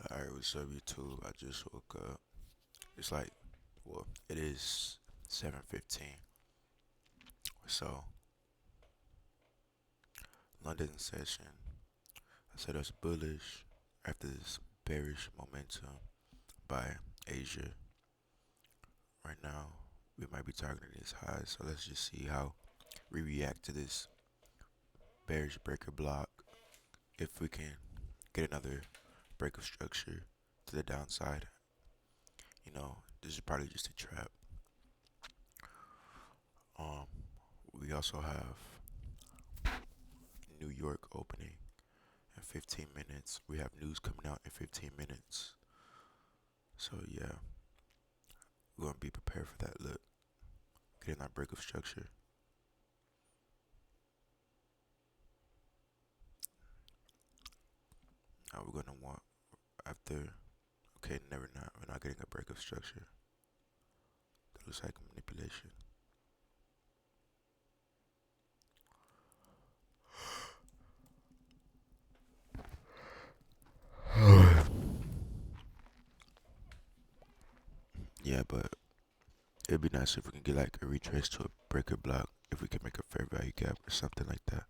Alright, what's up YouTube? I just woke up. It's like, well, it is 7:15. So, London session. I said it's bullish after this bearish momentum by Asia. Right now, we might be targeting these highs. So let's just see how we react to this bearish breaker block. If we can get another break of structure to the downside, this is probably just a trap. Um, we also have New York opening in 15 minutes. We have news coming out in 15 minutes. So yeah, we're gonna be prepared for that. Look, getting that break of structure. Now we're gonna want after. Okay, never not. We're not getting a break of structure. That looks like manipulation. Yeah, but it'd be nice if we can get like a retrace to a breaker block. If we can make a fair value gap or something like that.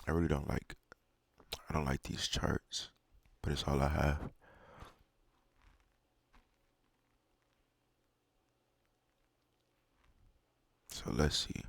I really don't like. I don't like these charts, but it's all I have. So let's see.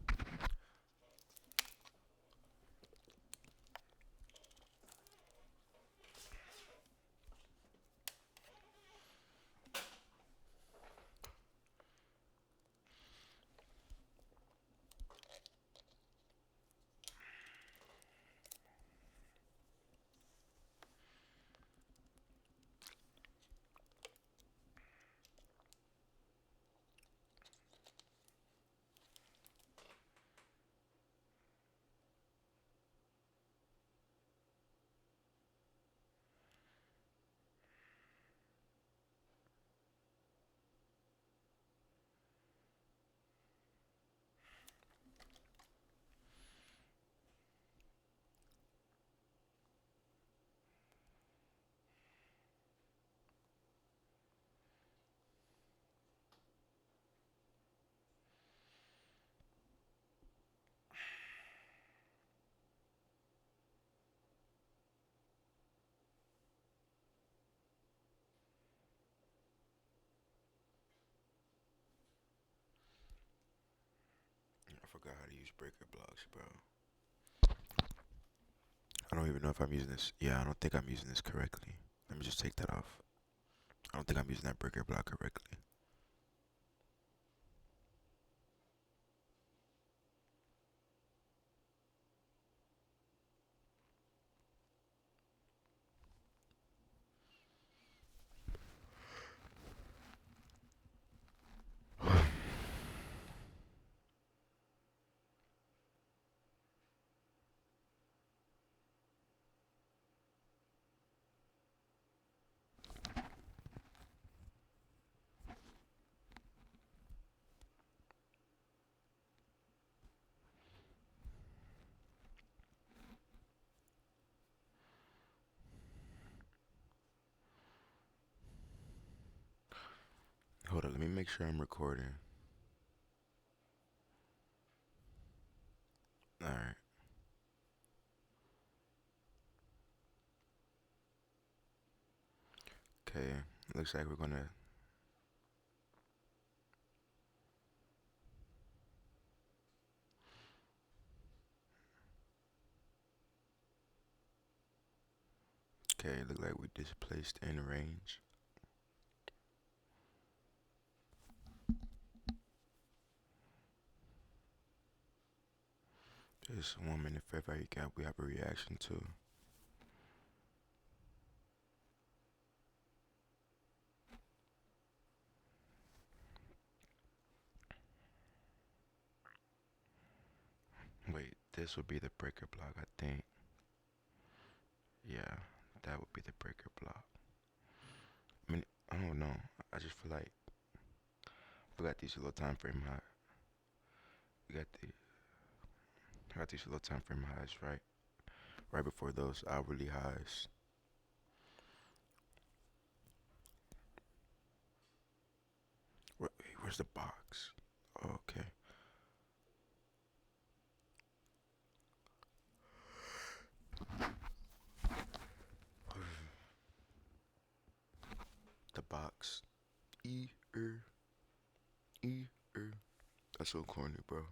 I forgot how to use breaker blocks, bro. I don't even know if I'm using this. Yeah, I don't think I'm using this correctly. Let me just take that off. I don't think I'm using that breaker block correctly. Hold on, let me make sure I'm recording. Alright. Okay. Looks like we're gonna. Okay, look like we displaced in range. Just 1 minute fair value gap we have a reaction to. Wait, this would be the breaker block, I think. Yeah, that would be the breaker block. I mean, I don't know. I just feel like we got these little time frame high. We got these little time frame highs, right? right before those hourly highs. Where's the box? Okay. The box. E E That's so corny, bro.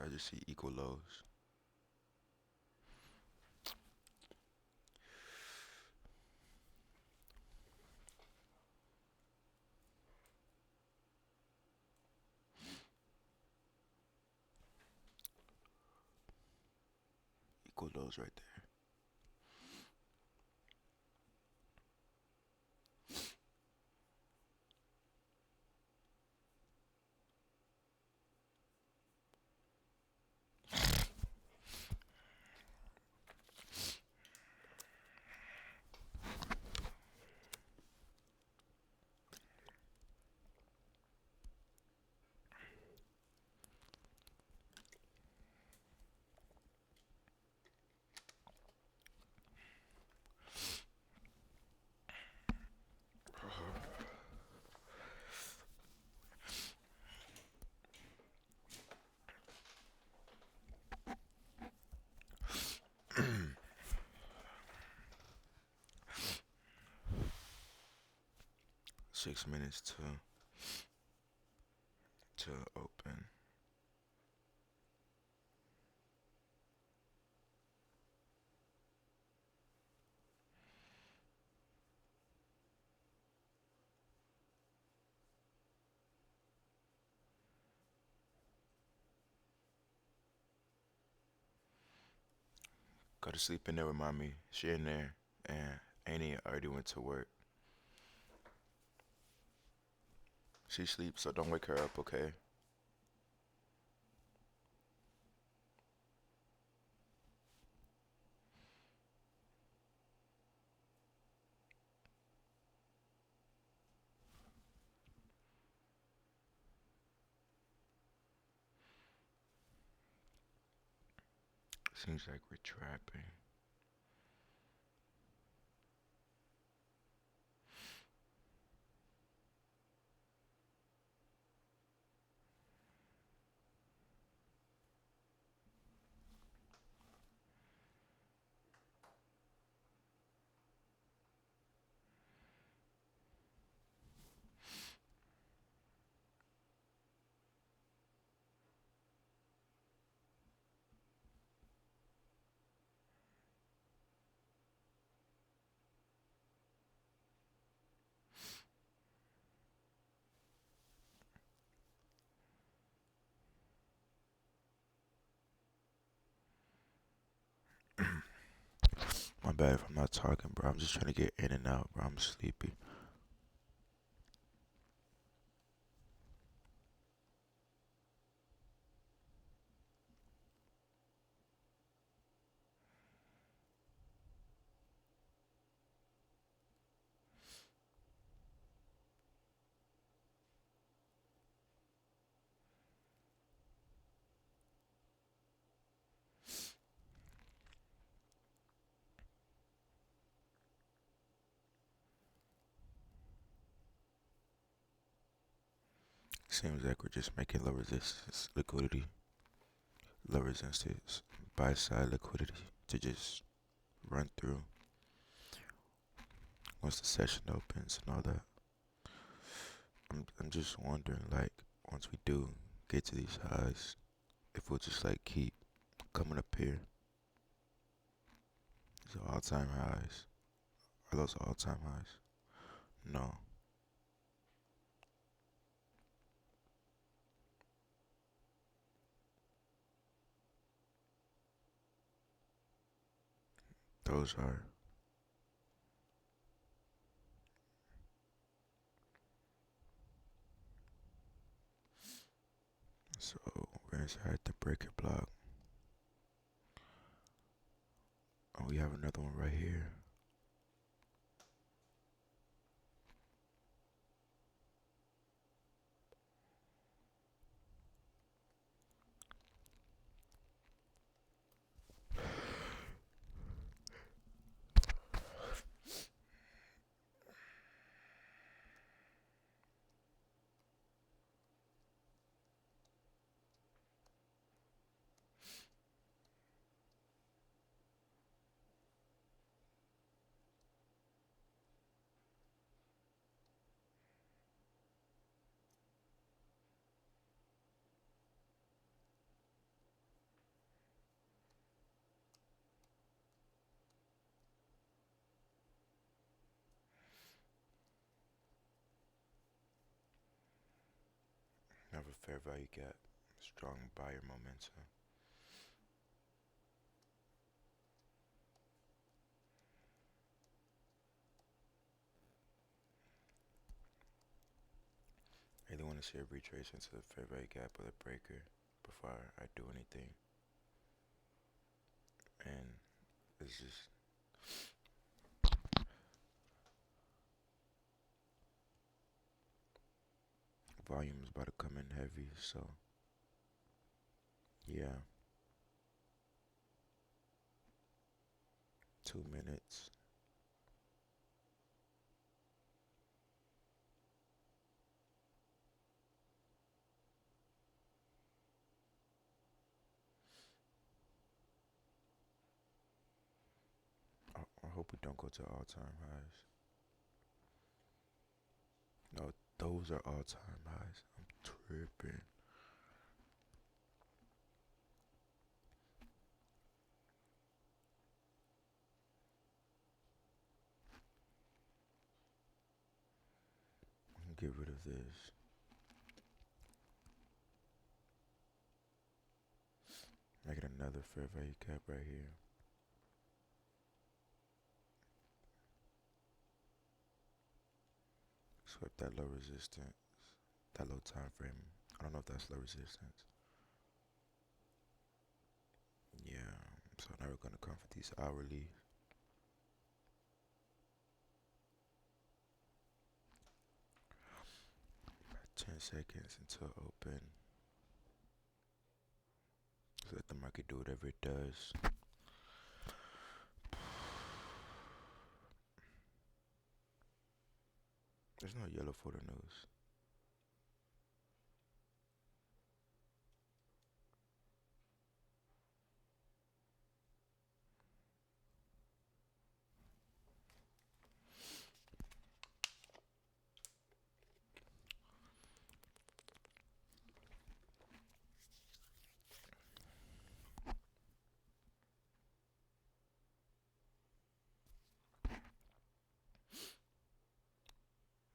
I just see equal lows. Equal lows right there. Six minutes to open. Go to sleep in there with mommy. She in there, and Annie already went to work. She sleeps, so don't wake her up, okay? Seems like we're trapping. My bad if I'm not talking, bro. I'm just trying to get in and out, bro. I'm sleepy. Seems like we're just making low resistance liquidity, low resistance buy side liquidity to just run through once the session opens and all that. I'm just wondering, like, once we do get to these highs, if we'll just like keep coming up here. These are all-time highs. Are those all-time highs? No. Those are. So we're inside the breaker block. Oh, we have another one right here. Have a fair value gap. Strong buyer momentum. I either want to see a retrace into the fair value gap or the breaker before I do anything. And it's just volume is about to come in heavy, so yeah. 2 minutes. I hope we don't go to all-time highs. No, those are all-time highs. I'm tripping. I'm gonna get rid of this. Make it another fair value gap right here. Swept that low resistance, that low time frame. I don't know if that's low resistance. Yeah, so now we're gonna come for these hourly. 10 seconds until open. Just let the market do whatever it does. There's no yellow photo news.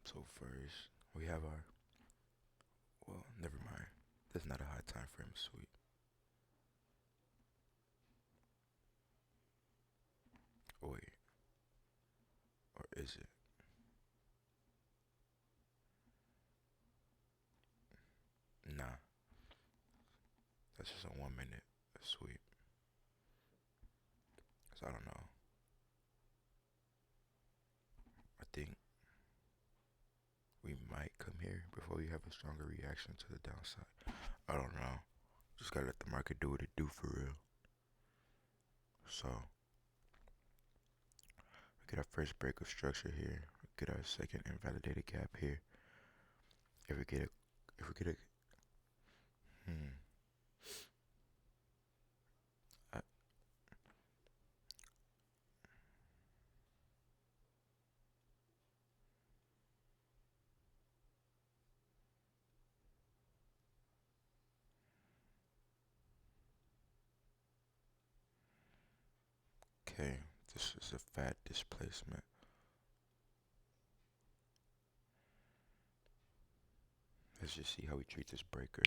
So first, we have our, well, never mind. That's not a high time frame sweep. Oh wait, is it? Nah, that's just a 1 minute sweep. So I don't know. I think we might come here before we have a stronger reaction to the downside. I don't know. Just gotta let the market do what it do for real. So we get our first break of structure here. We get our second invalidated gap here. If we get a, hmm, I, okay, this is a fat displacement. Let's just see how we treat this breaker.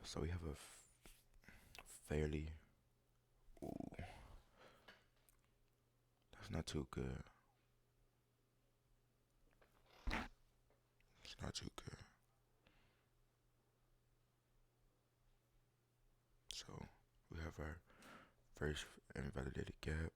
So we have a fairly, ooh, that's not too good. It's not too good. So we have our first invalidated gap.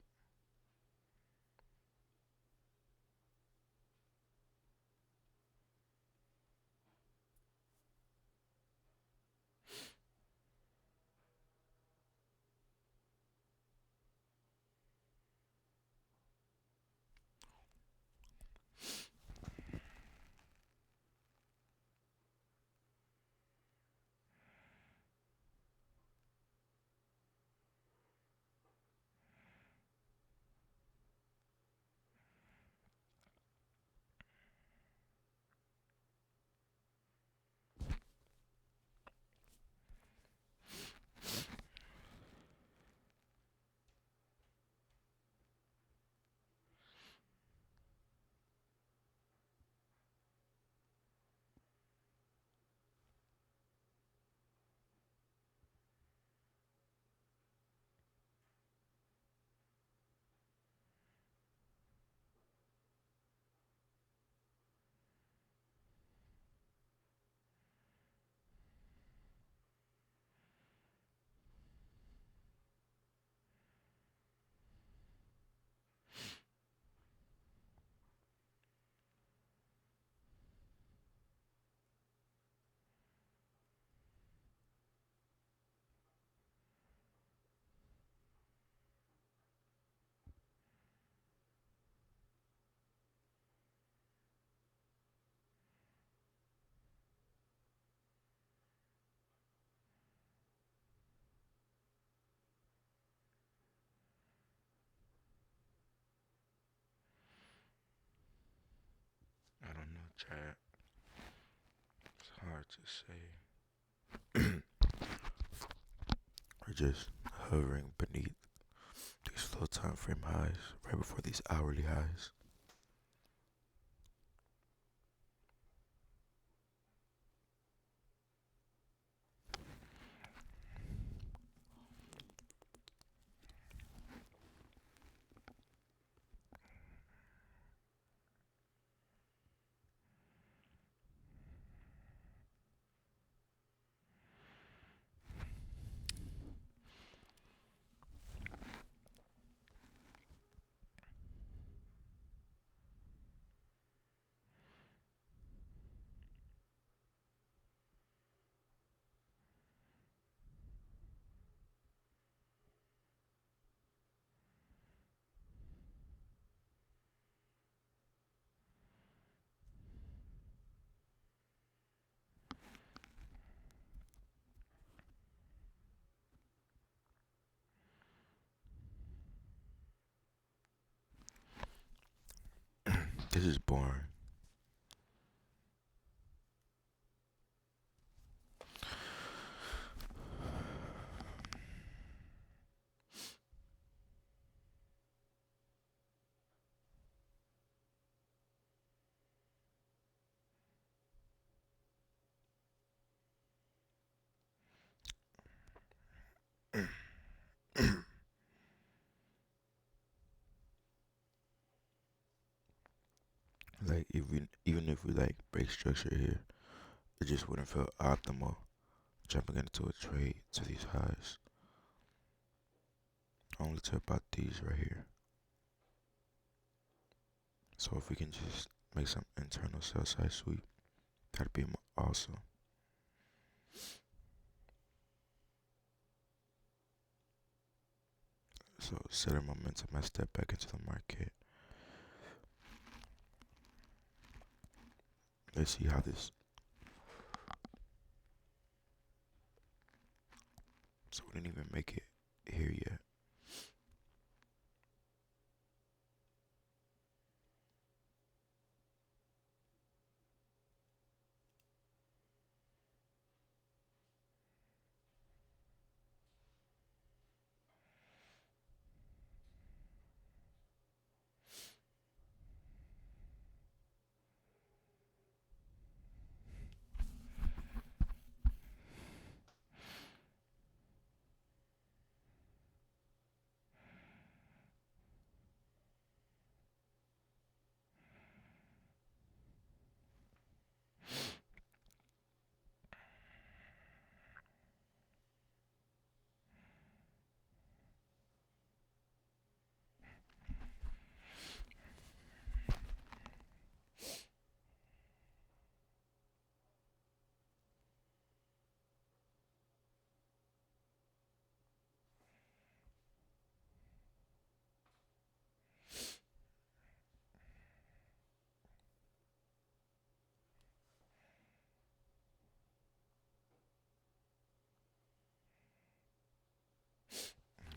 I don't know, chat. It's hard to say. We're just hovering beneath these low time frame highs right before these hourly highs. This is boring. if we like break structure here, it just wouldn't feel optimal jumping into a trade to these highs. Only to about these right here. So if we can just make some internal sell side sweep, that'd be awesome. So setting momentum, I step back into the market. Let's see how this. So we didn't even make it here yet.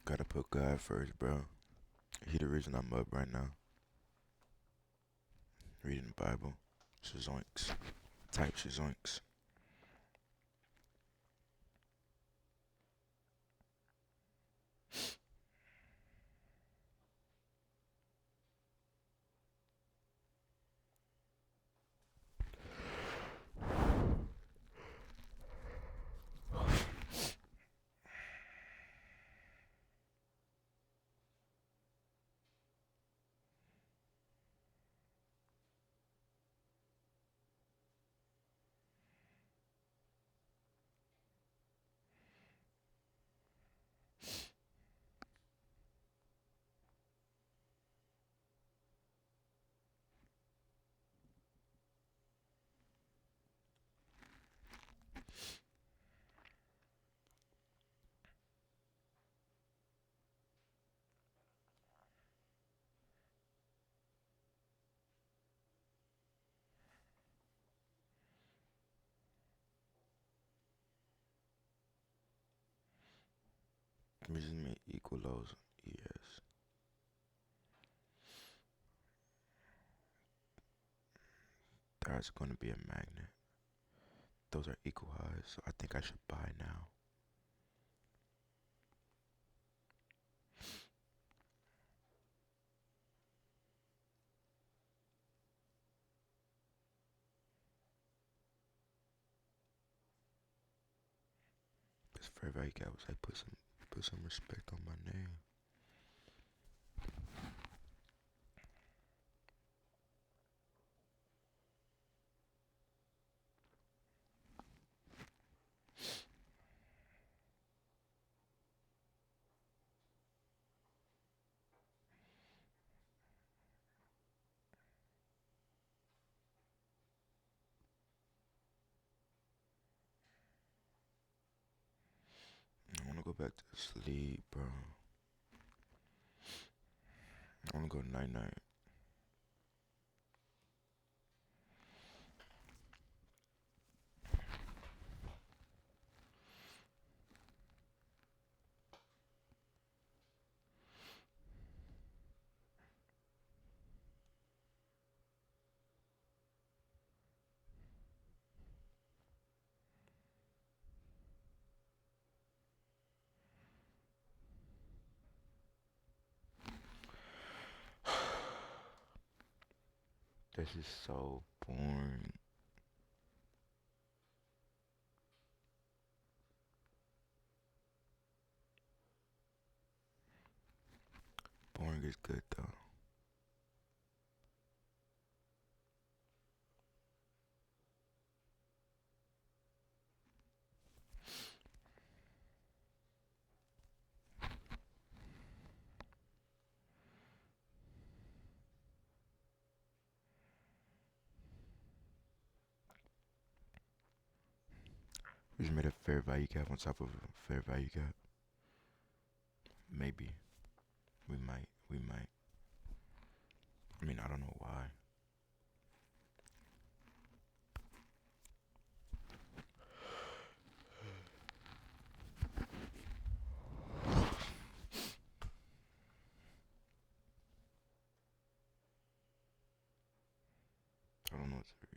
Gotta put God first, bro. He the reason I'm up right now. Reading the Bible. Shazoinks. Type shazoinks. We just make equal lows. Yes. That's gonna be a magnet. Those are equal highs, so I think I should buy now. This fair value gap was like put some respect on my name. I wanna go back to sleep, bro. I wanna go night night. This is so boring. Boring is good though. We just made a fair value gap on top of a fair value gap. Maybe. We might. We might. I mean, I don't know why. I don't know what to read.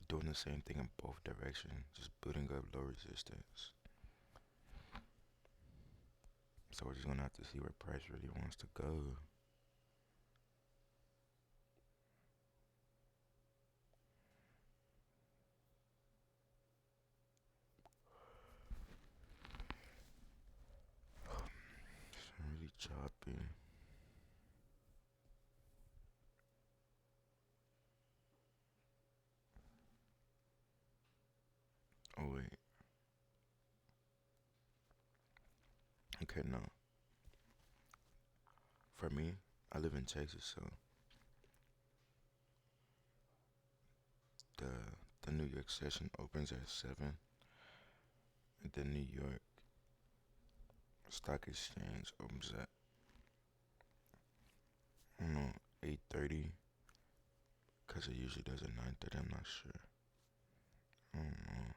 Doing the same thing in both directions, just building up low resistance. So we're just gonna have to see where price really wants to go. It's really choppy. Oh wait. Okay, no. For me, I live in Texas, so the the New York session opens at 7, and the New York Stock Exchange opens at, I don't know, 8:30, cause it usually does at 9:30. I'm not sure. I don't know.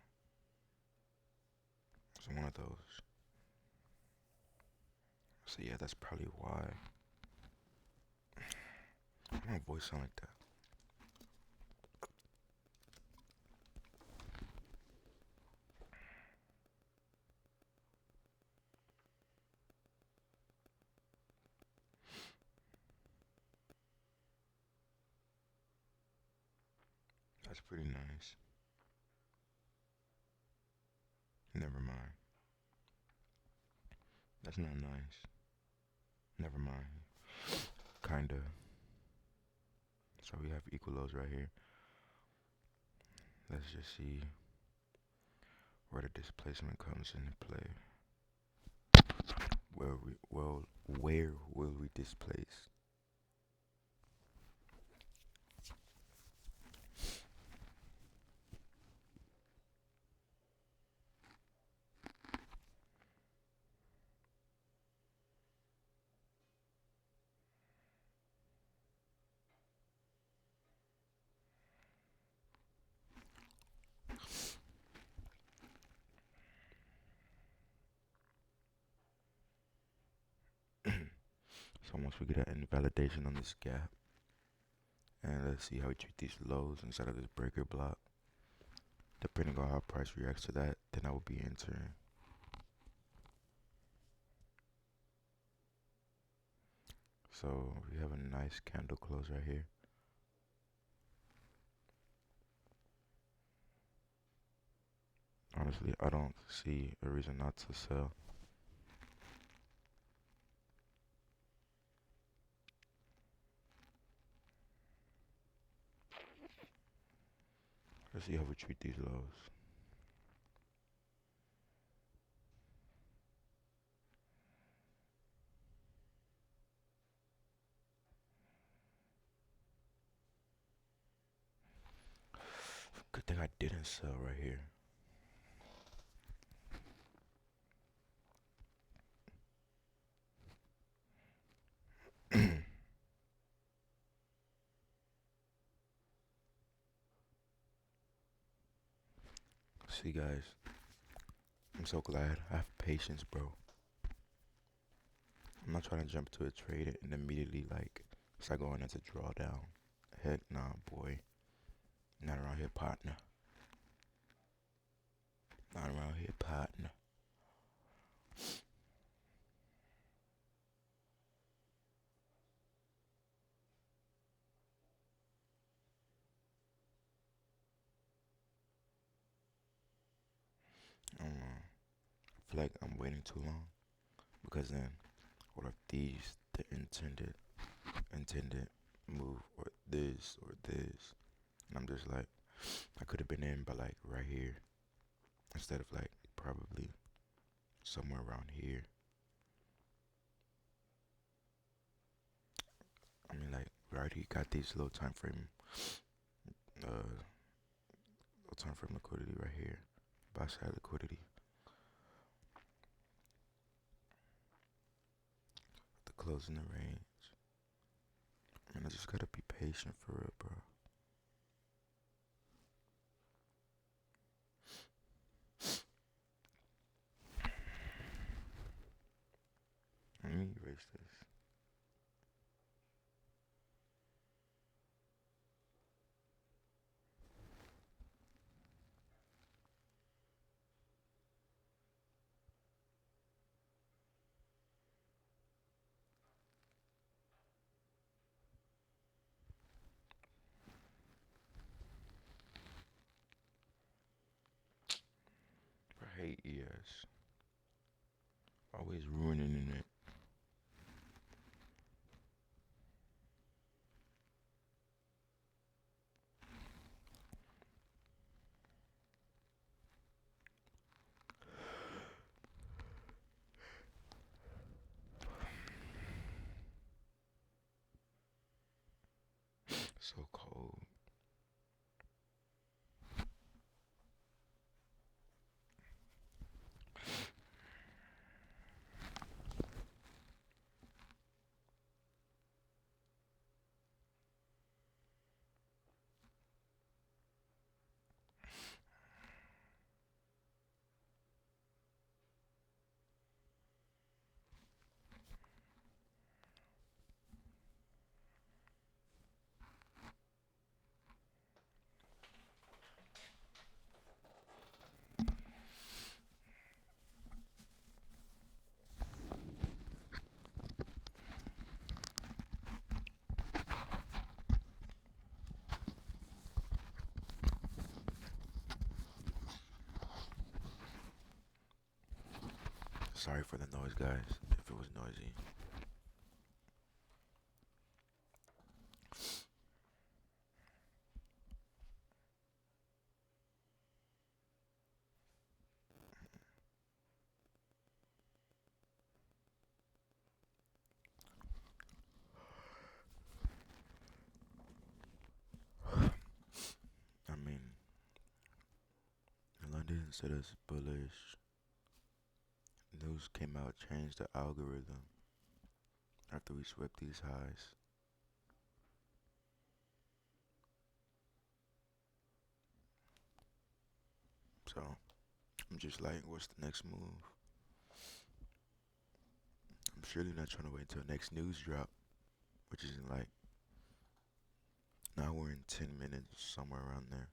It's one of those. So yeah, that's probably why my voice sound like that. That's pretty nice. Never mind. That's not nice. Never mind. Kinda. So we have equal lows right here. Let's just see where the displacement comes into play. Where will we displace? So once we get an invalidation on this gap, and let's see how we treat these lows inside of this breaker block. Depending on how price reacts to that, then I will be entering. So we have a nice candle close right here. Honestly, I don't see a reason not to sell. Let's see how we treat these lows. Good thing I didn't sell right here. See, guys, I'm so glad I have patience, bro. I'm not trying to jump to a trade and immediately start going into drawdown. Heck nah, boy. Not around here, partner. Not around here, partner. feel like I'm waiting too long because then what if these the intended move or this or this, and I'm just like I could have been in by like right here instead of like probably somewhere around here. I mean like we already got these uh little time frame liquidity right here, buy side liquidity, the close in the range. And I just gotta be patient for real, bro. Let me erase this. I hate ES. Always ruining it. So cold. Sorry for the noise, guys, if it was noisy. I mean, London said us bullish. News came out, changed the algorithm after we swept these highs. So I'm just like, what's the next move? I'm surely not trying to wait until next news drop, which is in like now we're in 10 minutes, somewhere around there.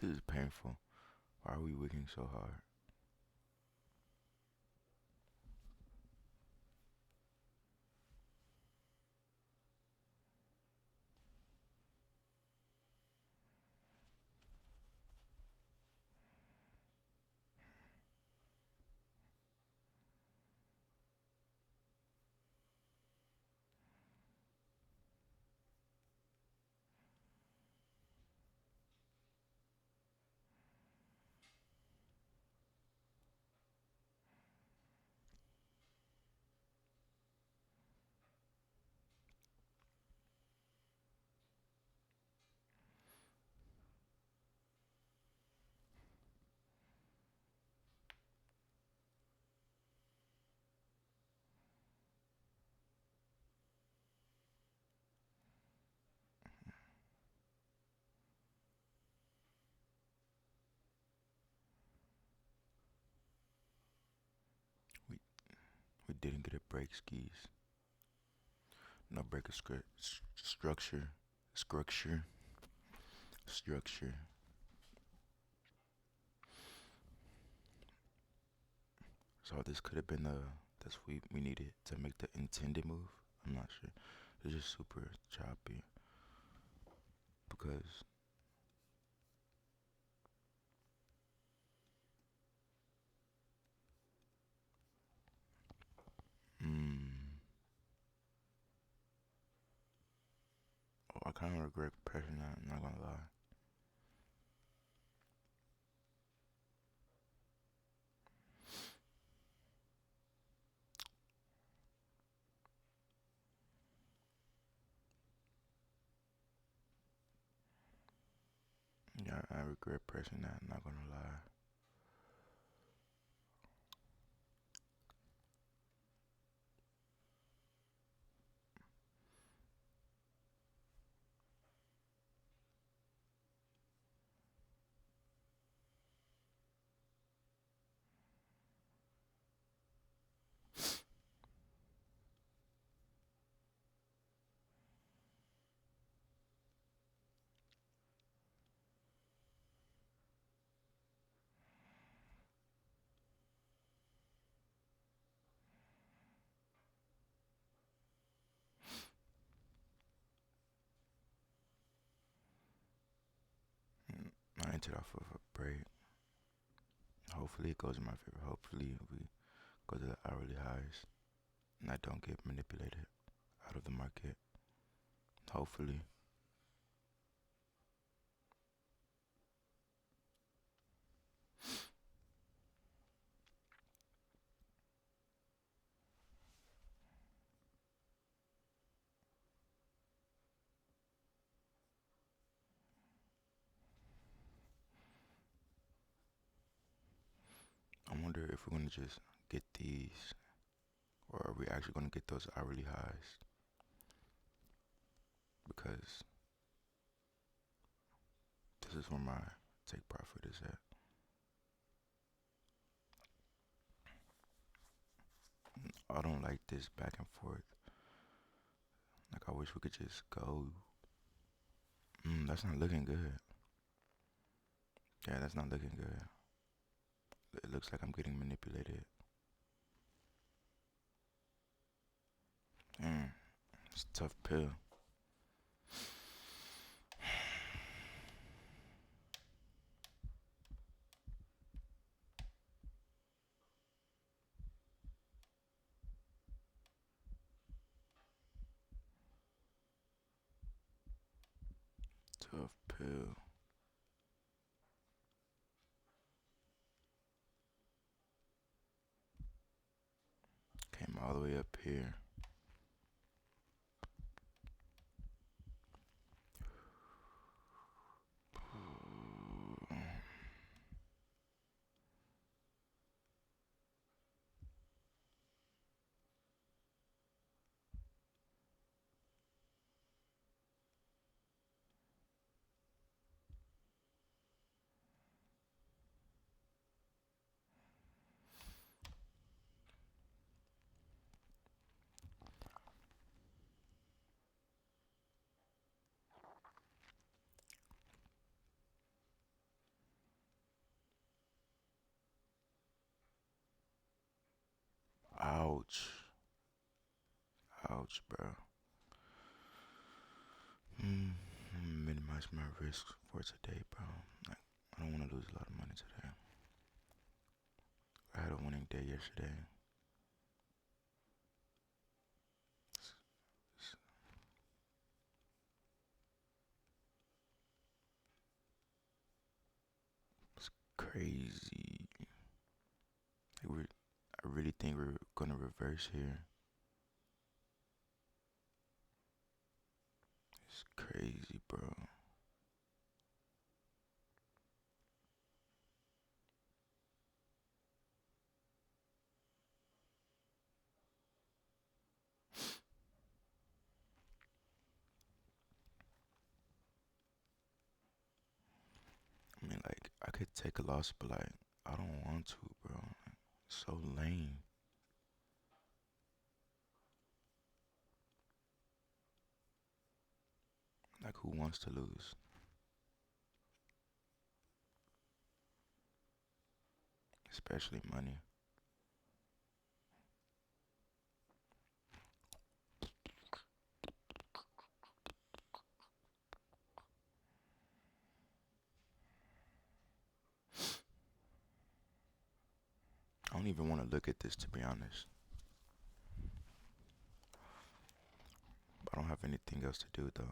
This is painful. Why are we wicking so hard? didn't get a break skis. No break of structure. Structure. Structure. So this could have been the sweep we needed to make the intended move. I'm not sure. It's just super choppy because I kind of regret pressing that. I'm not gonna lie. Yeah, I regret pressing that. I'm not gonna lie. I entered off of a break. Hopefully it goes in my favor. Hopefully we go to the hourly highs and I don't get manipulated out of the market. Hopefully. I wonder if we're gonna just get these, or are we actually gonna get those hourly highs? Because this is where my take profit is at. I don't like this back and forth. Like I wish we could just go. That's not looking good. Yeah, that's not looking good. It looks like I'm getting manipulated. It's a tough pill. Tough pill. Came all the way up here. Ouch. Ouch, bro. Minimize my risks for today, bro. Like, I don't want to lose a lot of money today. I had a winning day yesterday. It's crazy. Like I really think we're gonna reverse here. It's crazy, bro. I mean, like, I could take a loss, but like, I don't want to, bro. Like, it's so lame. Like, who wants to lose? Especially money. I don't even want to look at this, to be honest. But I don't have anything else to do, though.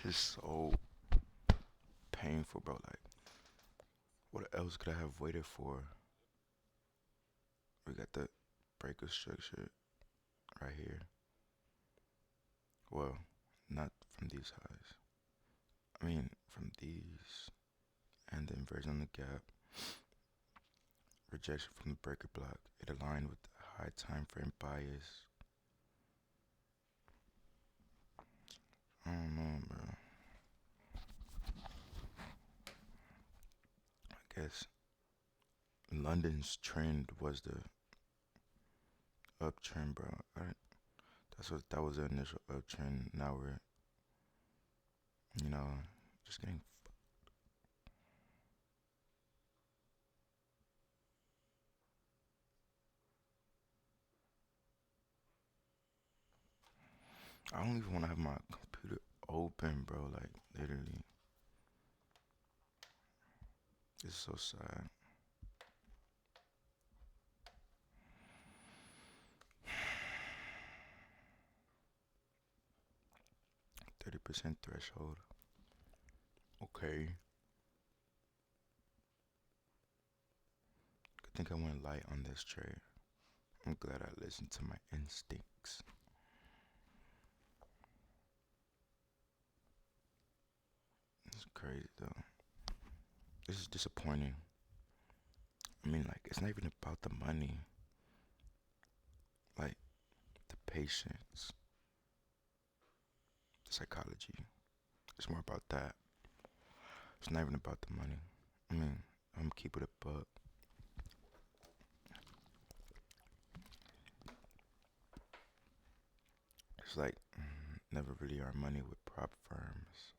It's so painful, bro. Like, what else could I have waited for? We got the breaker structure right here. Well, not from these highs. I mean, from these. And the inversion on the gap. Rejection from the breaker block. It aligned with the high time frame bias. I don't know, bro. I guess London's trend was the uptrend, bro. That was the initial uptrend. Now we're, you know, just getting. I don't even want to have my computer open, bro. Like, literally, it's so sad. 30% threshold. Okay. I think I went light on this trade. I'm glad I listened to my instincts. It's crazy though. This is disappointing. I mean, like, it's not even about the money. Like, the patience, the psychology. It's more about that. It's not even about the money. I mean, I'm keeping it a buck. It's like never really our money with prop firms.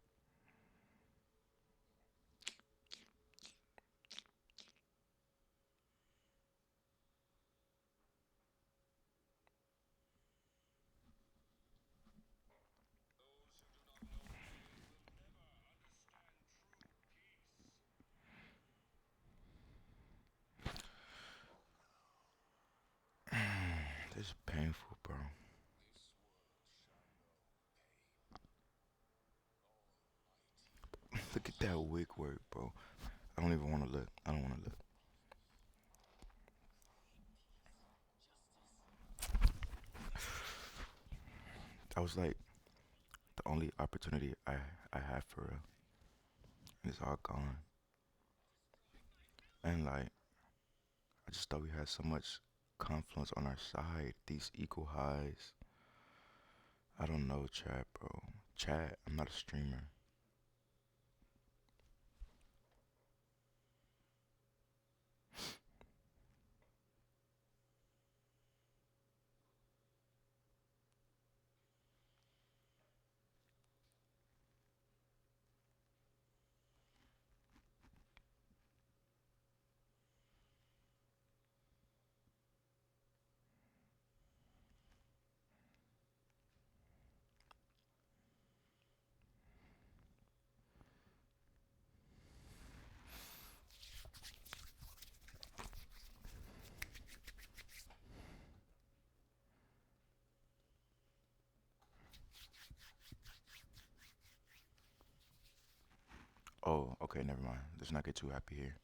This is painful, bro. Look at that wig work, bro. I don't even want to look. I don't want to look. That was like the only opportunity I had for real. And it's all gone. And like, I just thought we had so much confluence on our side. These equal highs. I don't know, chat, bro. Chat, I'm not a streamer. Oh, okay, never mind. Let's not get too happy here.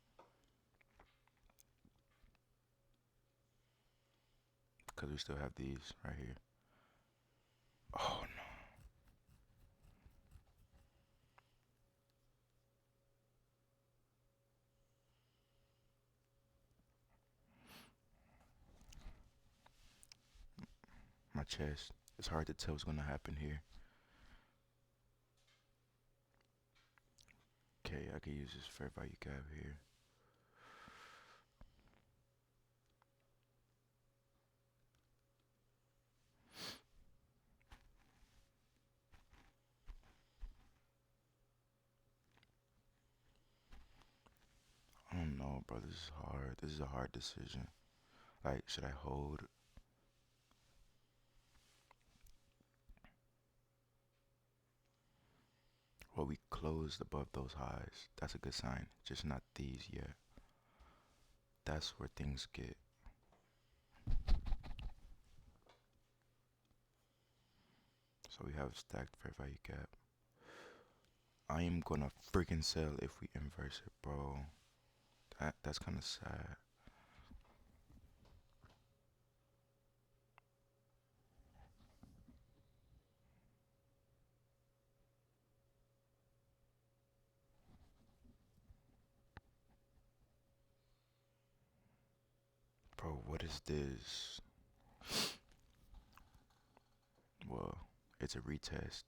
Because we still have these right here. Oh, no. . chest. It's hard to tell what's gonna happen here. Okay, I can use this fair value gap here. I don't know, bro. This is hard. This is a hard decision. Like, should I hold? Well, we closed above those highs. That's a good sign. Just not these yet. That's where things get. So we have stacked fair value gap. I am gonna freaking sell if we inverse it, bro. That's kind of sad. Bro, what is this? Well, it's a retest.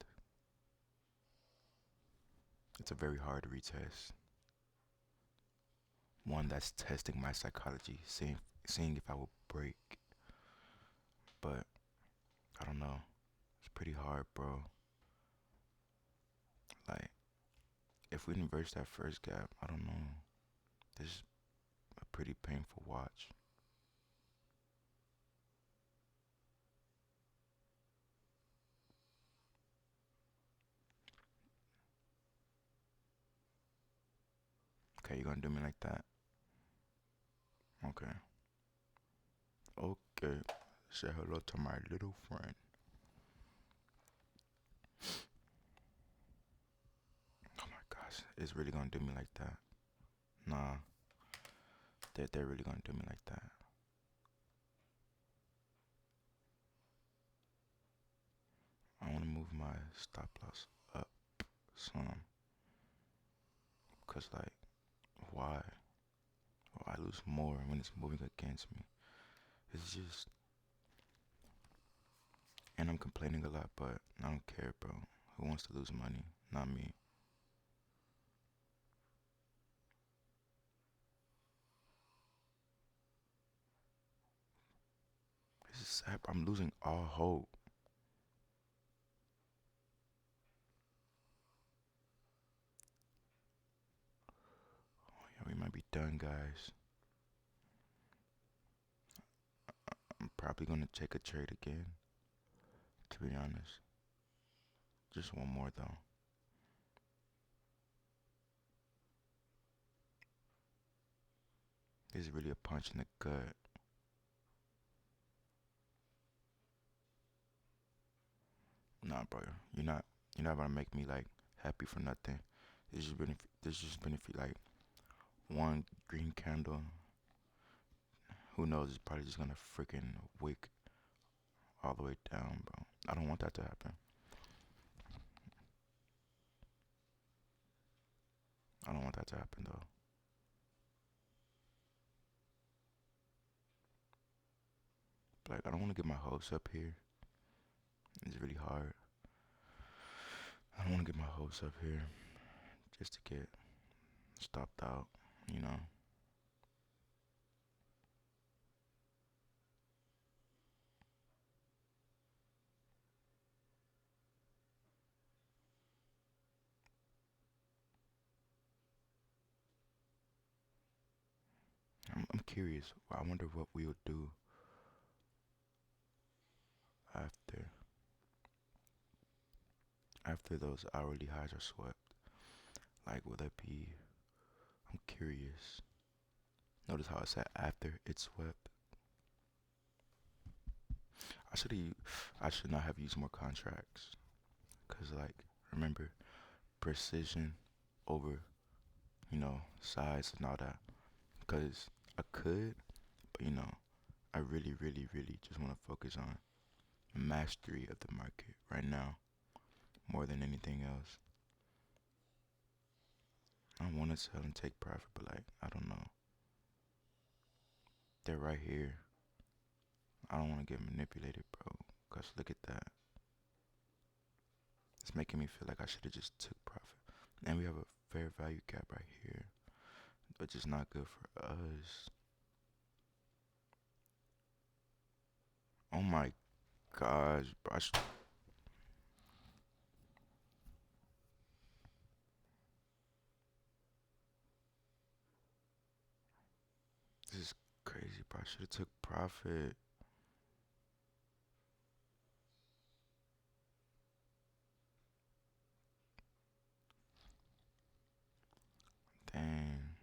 It's a very hard retest. One that's testing my psychology, seeing if I will break. But I don't know. It's pretty hard, bro. Like, if we inverse that first gap, I don't know. This is a pretty painful watch. Okay, you're gonna do me like that? Okay. Okay. Say hello to my little friend. Oh my gosh, it's really gonna do me like that. Nah, they're really gonna do me like that. I wanna move my stop loss up some. Cause like, why? Well, I lose more when it's moving against me. It's just, and I'm complaining a lot, but I don't care, bro. Who wants to lose money? Not me. This is sad. I'm losing all hope. Oh yeah, we might be done, guys. I'm probably gonna take a trade again. To be honest, just one more though. This is really a punch in the gut. Nah, bro, you're not gonna make me like happy for nothing. This just benefit like one green candle. Who knows? It's probably just gonna freaking wick all the way down, bro. I don't want that to happen. I don't want that to happen though. Like I don't want to get my hopes up here. It's really hard. I don't want to get my hopes up here just to get stopped out. You know. I'm curious. I wonder what we'll do after after those hourly highs are swept. Like, will that be? I'm curious. Notice how it said after it's swept. I should I should not have used more contracts. Cause like, remember, precision over, size and all that. Cause I could, but I really, really, really just want to focus on mastery of the market right now more than anything else. I want to sell and take profit, but like, I don't know. They're right here. I don't want to get manipulated, bro. Cause look at that. It's making me feel like I should have just took profit. And we have a fair value gap right here, which is not good for us. Oh my gosh, bro. This is crazy, bro. I should have took profit. Dang.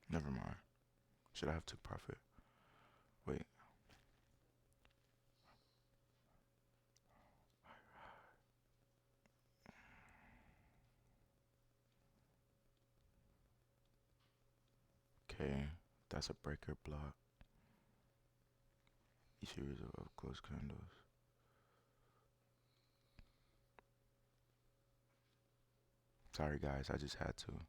Never mind. Should I have took profit? Wait. Okay. That's a breaker block. A series of closed candles. Sorry guys, I just had to.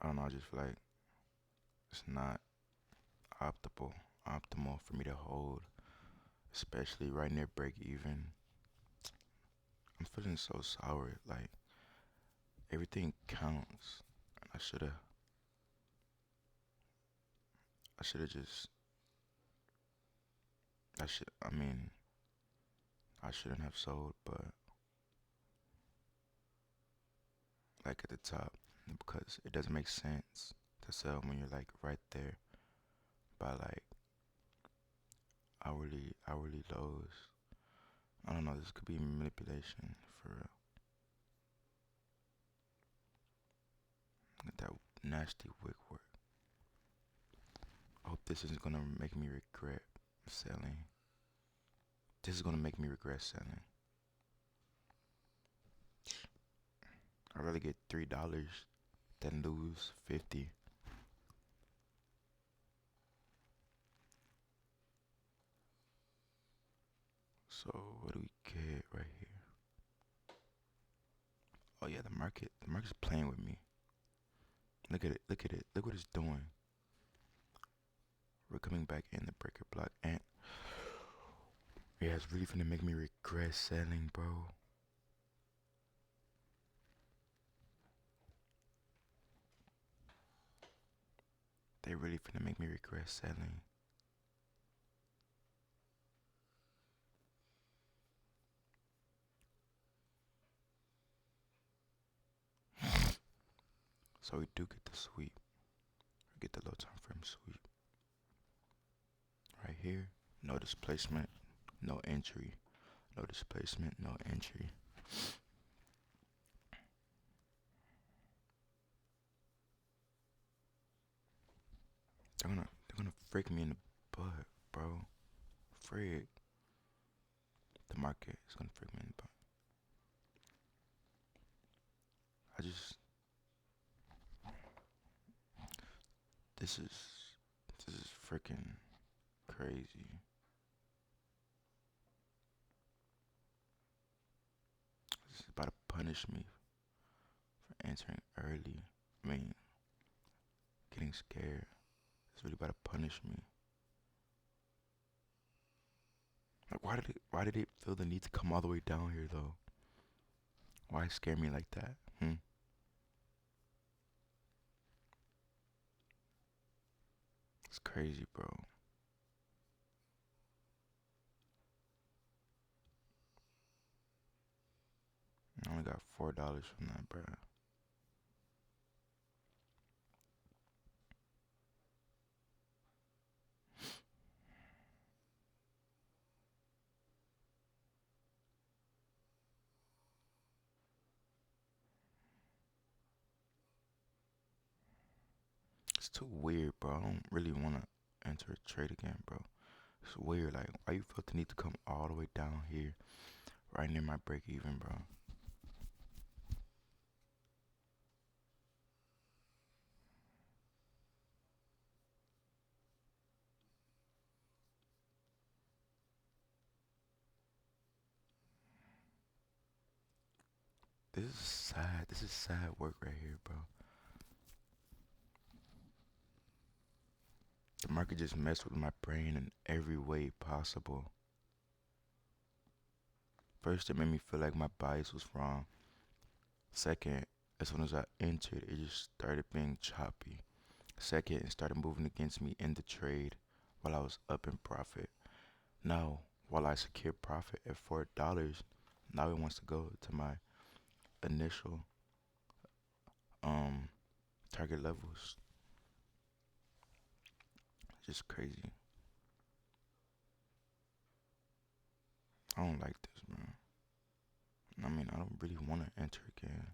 I don't know, I just feel like it's not optimal for me to hold, especially right near break even. I'm feeling so sour, like everything counts. And I should have just, I mean, I shouldn't have sold, but like at the top, because it doesn't make sense to sell when you're like right there by like hourly lows. I don't know, this could be manipulation for real. Look at that nasty wick work. I hope this isn't gonna make me regret selling. This is gonna make me regret selling. I'd rather get $3 than lose 50. So what do we get right here? Oh yeah, the market's playing with me. Look at it, look what it's doing. We're coming back in the breaker block, and yeah, it's really finna make me regret selling, bro. They really finna make me regret selling. So we do get the sweep. We get the low time frame sweep. Right here, no displacement, no entry. No displacement, no entry. They're gonna freak me in the butt, bro. Frig. The market is gonna freak me in the butt. I just this is freaking crazy. This is about to punish me for entering early. I mean, getting scared. It's really about to punish me. Like, why did it feel the need to come all the way down here though? Why scare me like that? It's crazy, bro. I only got $4 from that, bro. It's too weird, bro. I don't really wanna enter a trade again, bro. It's weird. Like, why you felt the need to come all the way down here, right near my break even, bro? This is sad. This is sad work right here, bro. The market just messed with my brain in every way possible. First, it made me feel like my bias was wrong. Second, as soon as I entered, it just started being choppy. Second, it started moving against me in the trade while I was up in profit. Now, while I secured profit at $4, now it wants to go to my initial um target levels. Just crazy. I don't like this, man. I mean, I don't really want to enter again.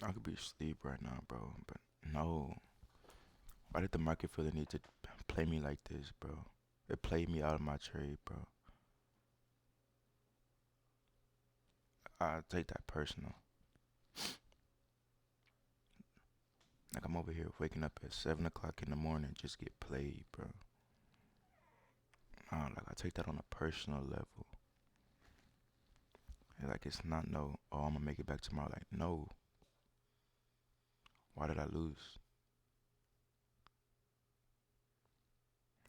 I could be asleep right now, bro, but no. Why did the market feel the need to play me like this, bro? It played me out of my trade, bro. I take that personal. Like I'm over here waking up at 7 o'clock in the morning, just get played, bro. Like I take that on a personal level. And like it's not no, oh I'm gonna make it back tomorrow. Like no, why did I lose?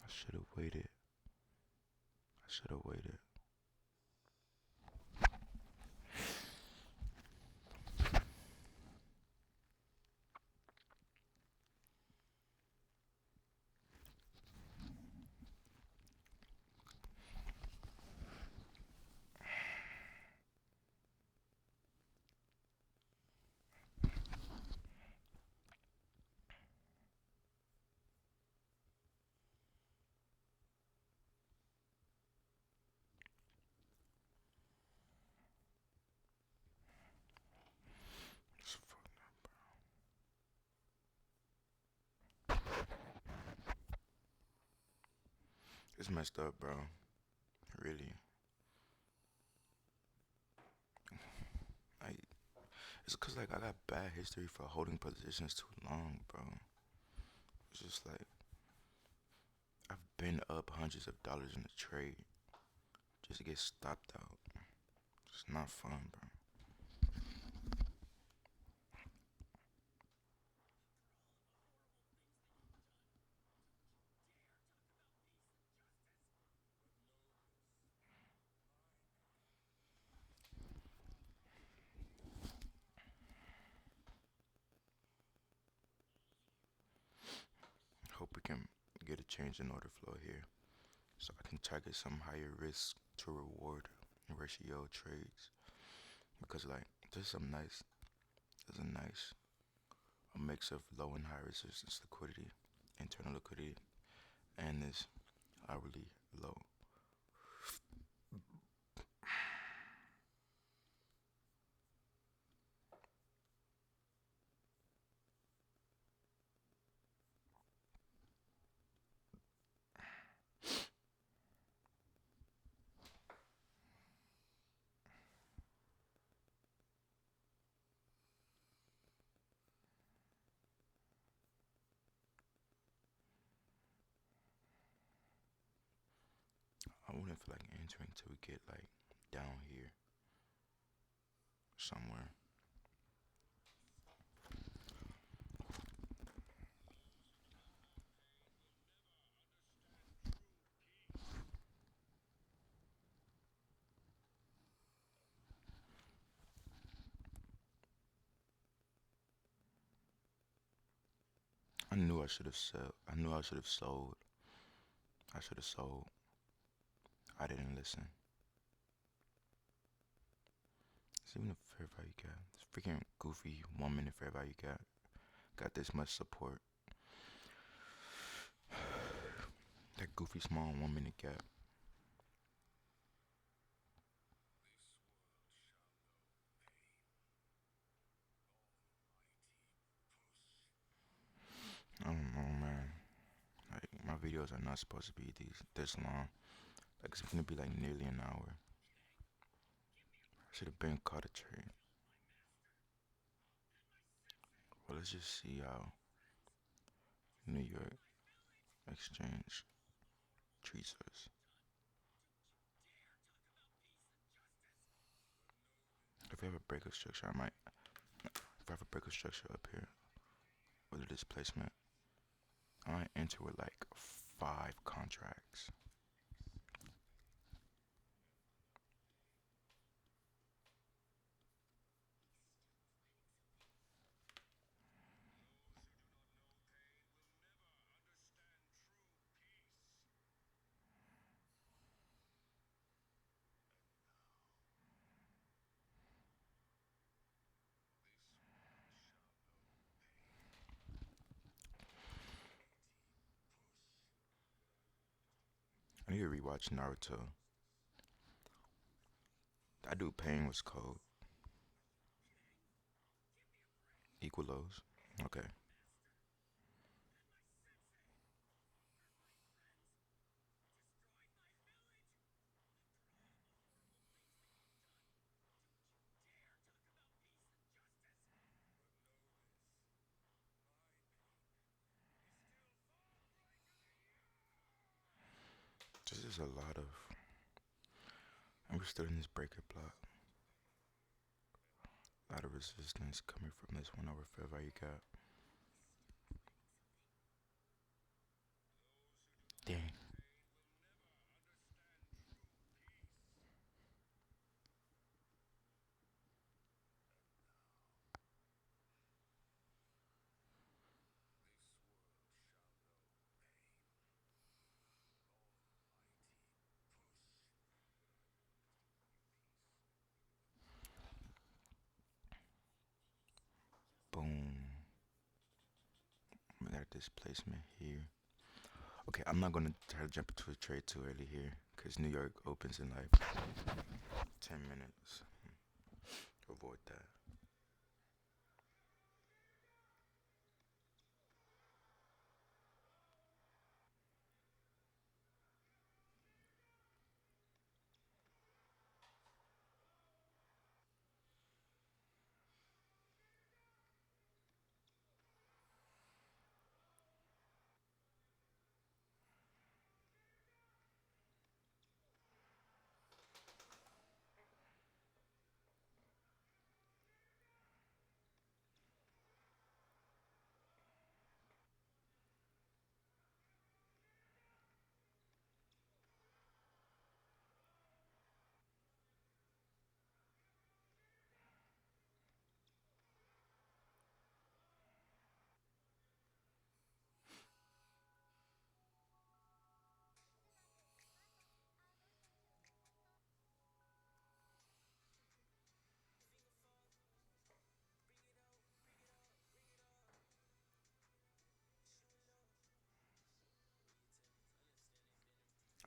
I should have waited. I should have waited. It's messed up, bro. Really. Like it's cause like I got bad history for holding positions too long, bro. It's just like I've been up hundreds of dollars in the trade just to get stopped out. It's not fun, bro. Hope we can get a change in order flow here so I can target some higher risk to reward ratio trades because like there's a nice a mix of low and high resistance liquidity, internal liquidity, and this hourly low. I wouldn't feel like entering till we get like down here somewhere. I knew I should have sold. I knew I should have sold. I should have sold. I didn't listen. It's even a fair value gap. This freaking goofy 1 minute fair value gap got this much support. That goofy small 1 minute gap. I don't know, man. Like my videos are not supposed to be this long. Like it's gonna be like nearly an hour. I should have been caught a trade. Well, let's just see how New York Exchange treats us. If I have a breakup structure, I might. If I have a breakup structure up here with a displacement, I might enter with like 5 contracts. I need to rewatch Naruto. That dude Pain was cold. Equal lows. Okay. This is a lot of. And we're still in this breaker block. A lot of resistance coming from this 1 hour fair value gap. Dang. Boom. That displacement here. Okay, I'm not gonna try to jump into a trade too early here, cause New York opens in like 10 minutes. Avoid that.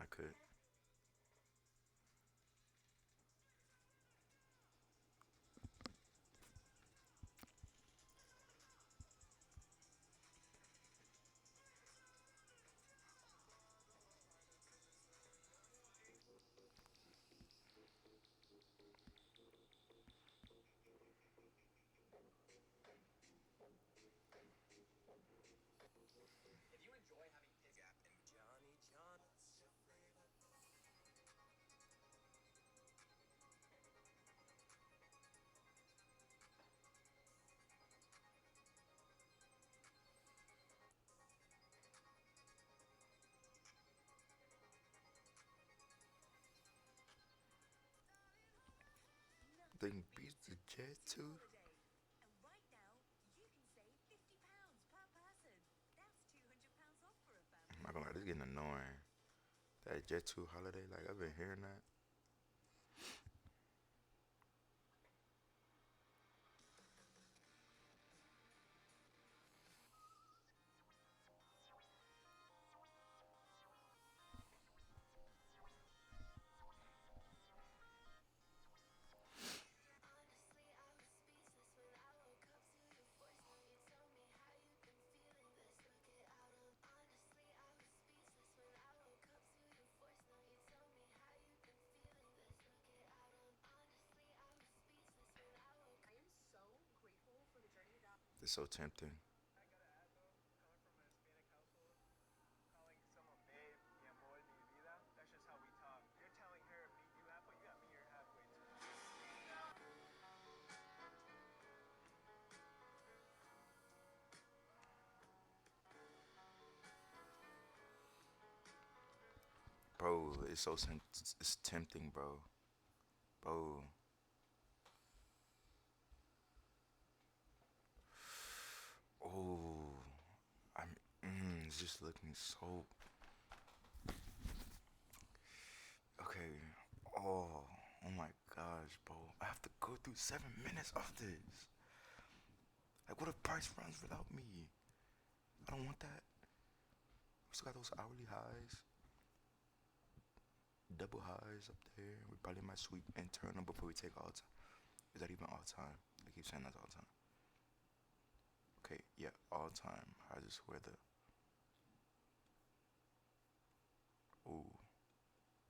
I could. Thing beats the jet too. I'm not gonna lie, this is getting annoying. That Jet 2 holiday, like I've been hearing that. It's so tempting. Bro, it's so it's tempting, bro. Bro. Oh, I'm. It's just looking so. Okay. Oh, oh my gosh, bro. I have to go through 7 minutes of this. Like, what if price runs without me? I don't want that. We still got those hourly highs, double highs up there. We probably might sweep internal before we take all time. Is that even all time? I keep saying that's all time. Okay, yeah, all time. I just wear the. Ooh,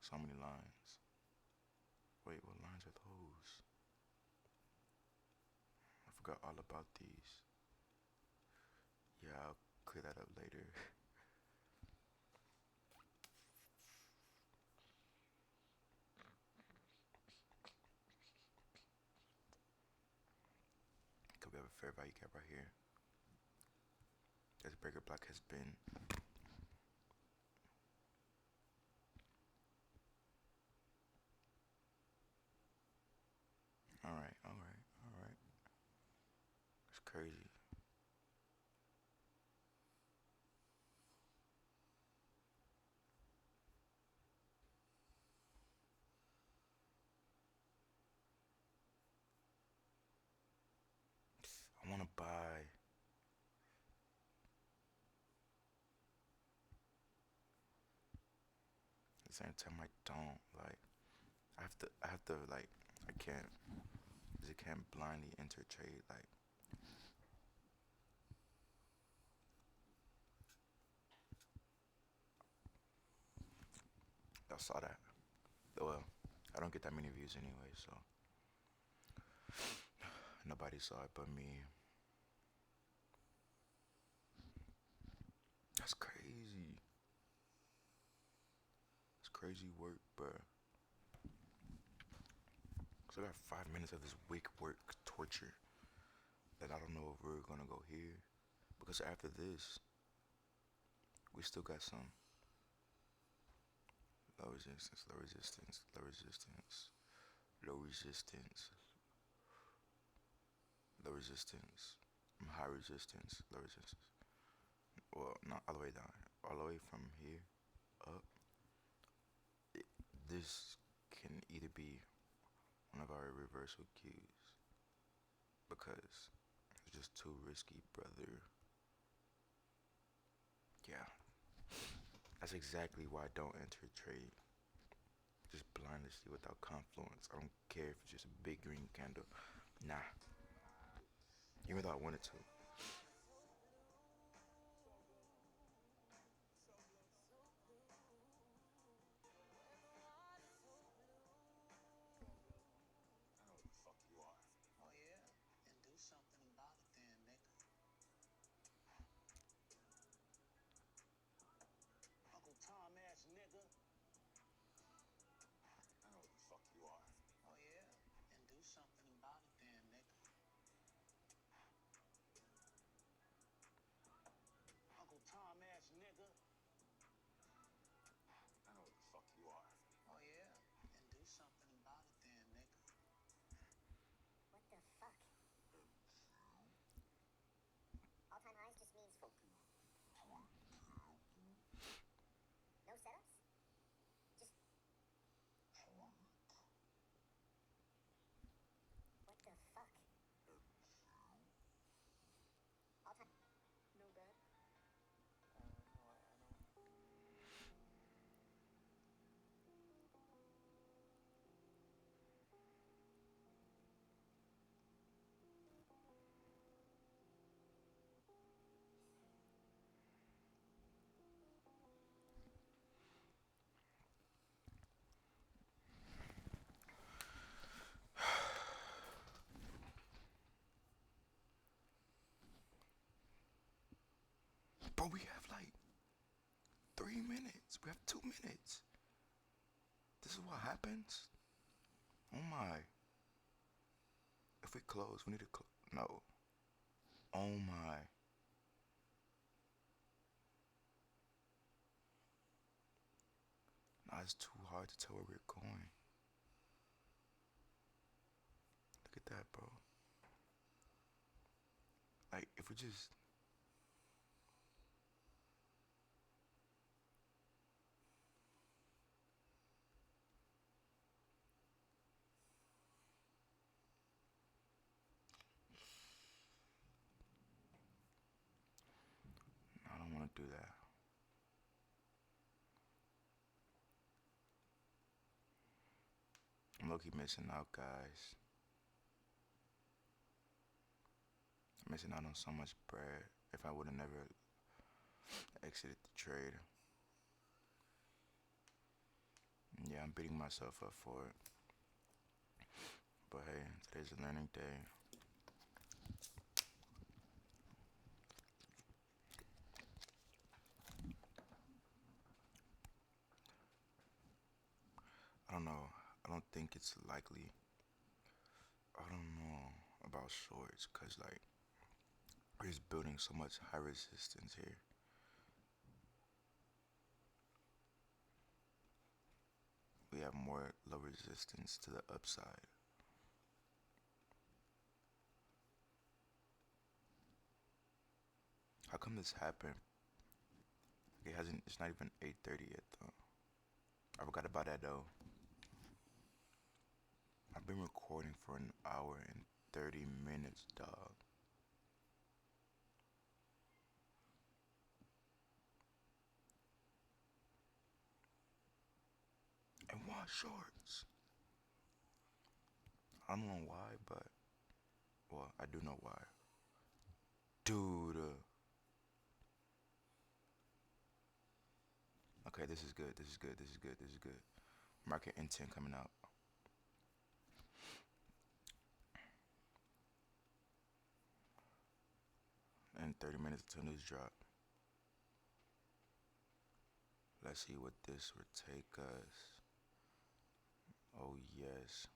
so many lines. Wait, what lines are those? I forgot all about these. Yeah, I'll clear that up later. Could we have a fair value cap right here? This breaker block has been. Alright, alright, alright. It's crazy. I wanna buy. At the same time, I don't. Like, I have to, like, I can't, cause it can't blindly enter trade. Like, y'all saw that. Well, I don't get that many views anyway, so nobody saw it but me. That's crazy. It's crazy work, bruh. So I got 5 minutes of this wake work torture that I don't know if we're gonna go here. Because after this, we still got some low resistance, low resistance, low resistance, low resistance, low resistance, high resistance, low resistance. Well, not all the way down, all the way from here up. It, this can either be one of our reversal cues because it's just too risky, brother. Yeah, that's exactly why I don't enter trade. Just blindlessly without confluence. I don't care if it's just a big green candle. Nah, even though I wanted to. Bro, we have like 3 minutes. We have 2 minutes. This is what happens? Oh my. If we close, we need to close. No. Oh my. Nah, it's too hard to tell where we're going. Look at that, bro. Like, if we just. I don't want to do that. I'm low-key missing out, guys. I'm missing out on so much bread if I would have never exited the trade. Yeah, I'm beating myself up for it. But hey, today's a learning day. I don't know. I don't think it's likely. I don't know about shorts because, like, we're just building so much high resistance here. We have more low resistance to the upside. How come this happened? It hasn't. It's not even 8:30 yet though. I forgot about that though. I've been recording for an hour and 30 minutes, dog. And why shorts? I don't know why, but well, I do know why. Dude. Okay, this is good. This is good. This is good. This is good. Market intent coming out. In 30 minutes until news drop. Let's see what this would take us. Oh yes.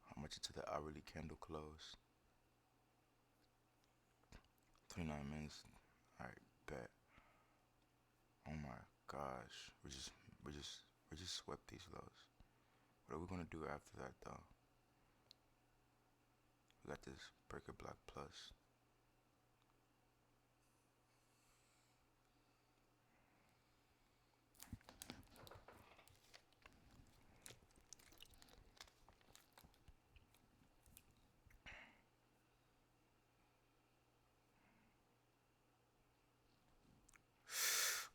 How much into the hourly candle close? 29 minutes. Alright, bet. Oh my gosh. We just swept these lows. What are we gonna do after that though? We got this breaker block plus.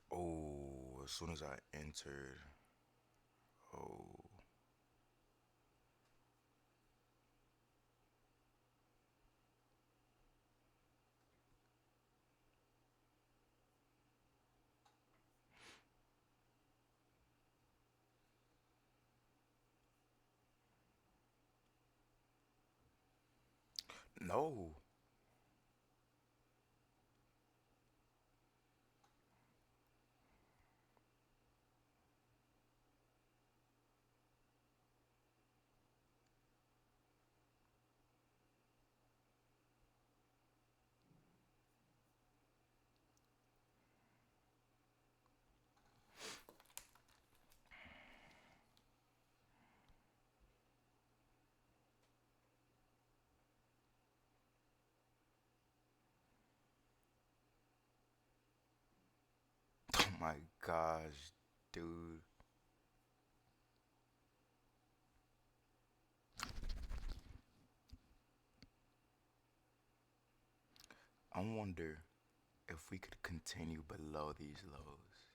Oh, as soon as I entered. Oh. No. Oh my gosh, dude. I wonder if we could continue below these lows.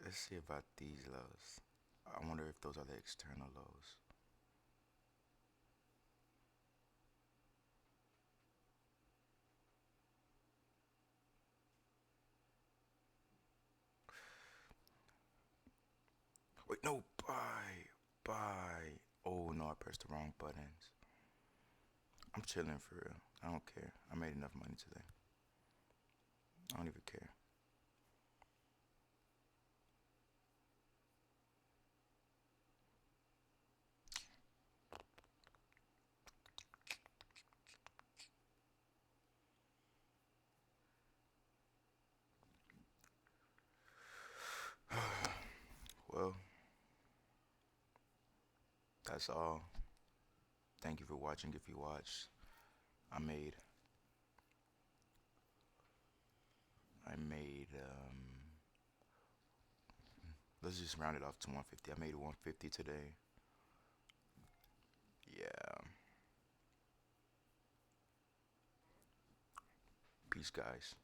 Let's see about these lows. I wonder if those are the external lows. Wait, no, buy. Oh no, I pressed the wrong buttons. I'm chilling for real. I don't care. I made enough money today. I don't even care. Well, that's all. Thank you for watching. If you watched, I made I made let's just round it off to 150. I made 150 today. Yeah. Peace, guys.